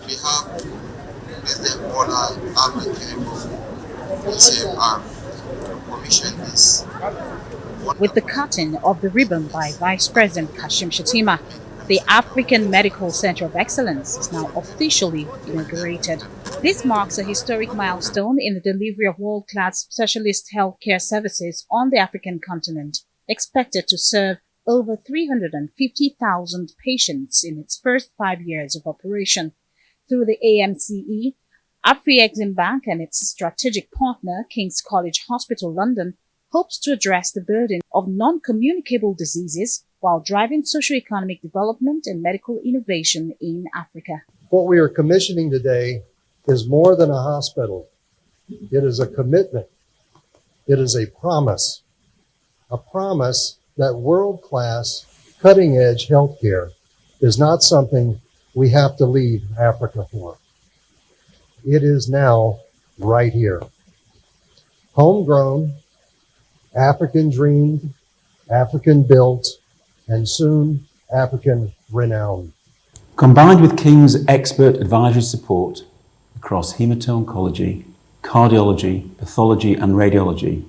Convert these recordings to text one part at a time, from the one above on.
we have President Bola Ahmed Tinubu commission this. With the cutting of the ribbon by Vice President Kashim Shettima, the African Medical Center of Excellence is now officially inaugurated. This marks a historic milestone in the delivery of world-class specialist healthcare services on the African continent, expected to serve over 350,000 patients in its first 5 years of operation. Through the AMCE, Afreximbank and its strategic partner, King's College Hospital London, hopes to address the burden of non-communicable diseases while driving socioeconomic development and medical innovation in Africa. What we are commissioning today is more than a hospital. It is a commitment. It is a promise that world-class, cutting-edge healthcare is not something we have to leave Africa for. It is now right here. Homegrown, African dreamed, African built, and soon African renowned. Combined with King's expert advisory support across hemato-oncology, cardiology, pathology and radiology,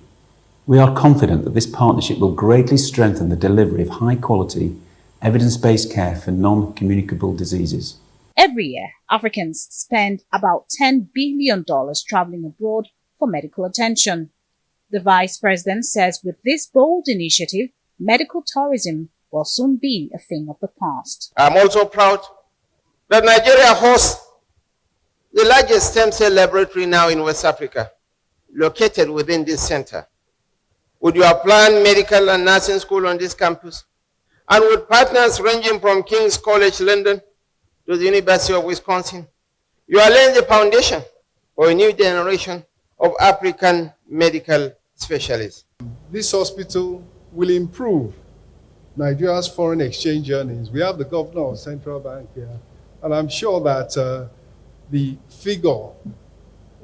we are confident that this partnership will greatly strengthen the delivery of high-quality, evidence-based care for non-communicable diseases. Every year, Africans spend about $10 billion traveling abroad for medical attention. The Vice President says with this bold initiative, medical tourism will soon be a thing of the past. I'm also proud that Nigeria hosts the largest stem cell laboratory now in West Africa, located within this center. With your planned medical and nursing school on this campus, and with partners ranging from King's College London to the University of Wisconsin, you are laying the foundation for a new generation of African medical specialists. This hospital will improve Nigeria's foreign exchange earnings. We have the governor of central bank here, and I'm sure that the figure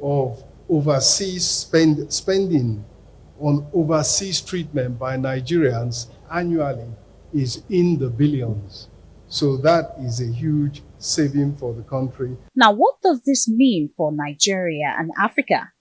of overseas spending on overseas treatment by Nigerians annually is in the billions. So that is a huge saving for the country. Now, what does this mean for Nigeria and Africa?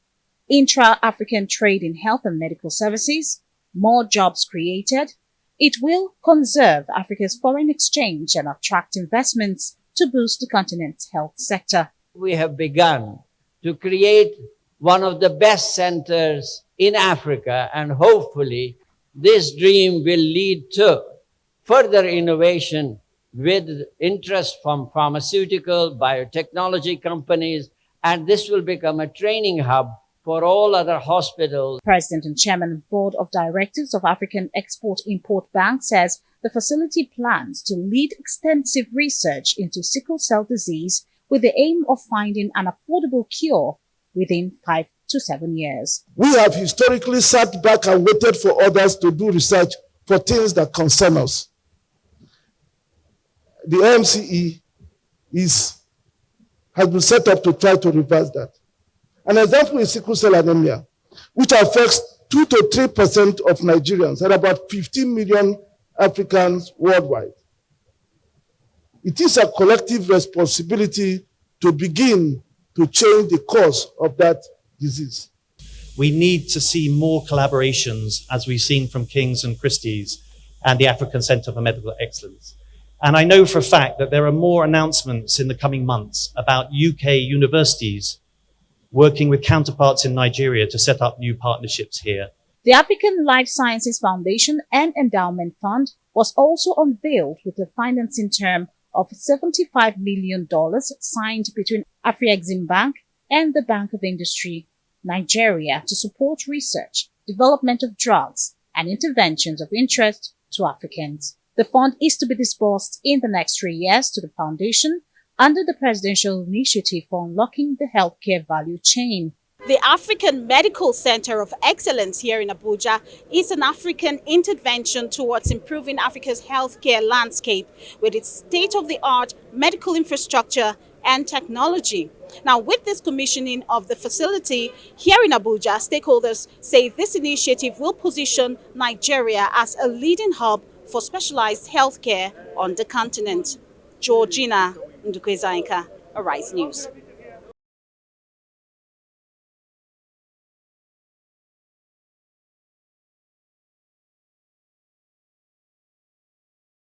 Intra-African trade in health and medical services, more jobs created. It will conserve Africa's foreign exchange and attract investments to boost the continent's health sector. We have begun to create one of the best centers in Africa, and hopefully this dream will lead to further innovation with interest from pharmaceutical, biotechnology companies, and this will become a training hub for all other hospitals. President and Chairman of the Board of Directors of African Export-Import Bank says the facility plans to lead extensive research into sickle cell disease with the aim of finding an affordable cure within 5 to 7 years. We have historically sat back and waited for others to do research for things that concern us. The AMCE has been set up to try to reverse that. An example is sickle cell anemia, which affects 2 to 3% of Nigerians and about 15 million Africans worldwide. It is a collective responsibility to begin to change the course of that disease. We need to see more collaborations, as we've seen from King's and Christie's and the African Centre for Medical Excellence. And I know for a fact that there are more announcements in the coming months about UK universities working with counterparts in Nigeria to set up new partnerships here. The African Life Sciences Foundation and Endowment Fund was also unveiled with a financing term of $75 million signed between Afreximbank and the Bank of Industry, Nigeria, to support research, development of drugs, and interventions of interest to Africans. The fund is to be disbursed in the next 3 years to the foundation under the Presidential Initiative for Unlocking the Healthcare Value Chain. The African Medical Center of Excellence here in Abuja is an African intervention towards improving Africa's healthcare landscape with its state-of-the-art medical infrastructure and technology. Now, with this commissioning of the facility here in Abuja, stakeholders say this initiative will position Nigeria as a leading hub for specialized healthcare on the continent. Georgina Ndukwezainka, Arise News.